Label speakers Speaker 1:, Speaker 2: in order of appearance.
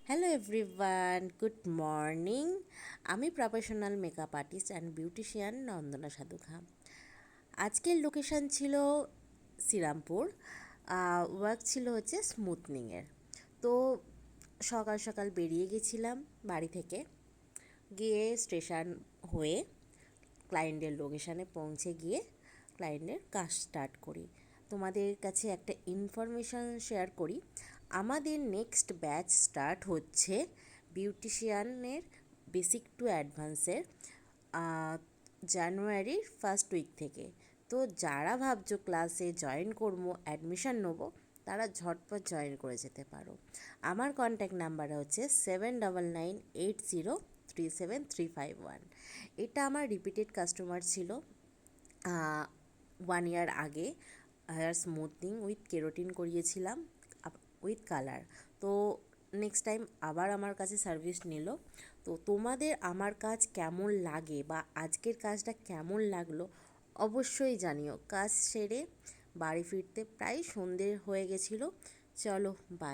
Speaker 1: Hello everyone, good morning. আমি professional makeup artist and beautician Nandana Sadhukha. আজকের location ছিল Serampore. Work ছিল হচ্ছে স্মুথনিংয়ের। তো সকাল সকাল বেরিয়ে গেছিলাম বাড়ি থেকে, গিয়ে স্টেশন হয়ে ক্লায়েন্টের লোকেশানে পৌঁছে গিয়ে ক্লায়েন্টের কাজ স্টার্ট করি। তোমাদের কাছে একটা ইনফরমেশান শেয়ার করি। আমাদের নেক্সট ব্যাচ স্টার্ট হচ্ছে বিউটিশিয়ানের বেসিক টু অ্যাডভান্সের জানুয়ারির ফার্স্ট উইক থেকে। তো যারা ভাবছো ক্লাসে জয়েন করবো, অ্যাডমিশান নেবো, তারা ঝটপট জয়েন করে যেতে পারো। আমার কন্ট্যাক্ট নাম্বার হচ্ছে 7998037351। এটা আমার রিপিটেড কাস্টমার ছিল 1 ইয়ার আগে। হেয়ার স্মুথনিং উইথ কেরোটিন করিয়েছিলাম উইথ কালার। তো নেক্সট টাইম আবার আমার কাছে সার্ভিস নিল। তো তোমাদের আমার কাজ কেমন লাগে বা আজকের কাজটা কেমন লাগলো অবশ্যই জানিও। কাজ সেরে বাড়ি ফিরতে প্রায় সন্ধে হয়ে গেছিলো। চলো, বাই।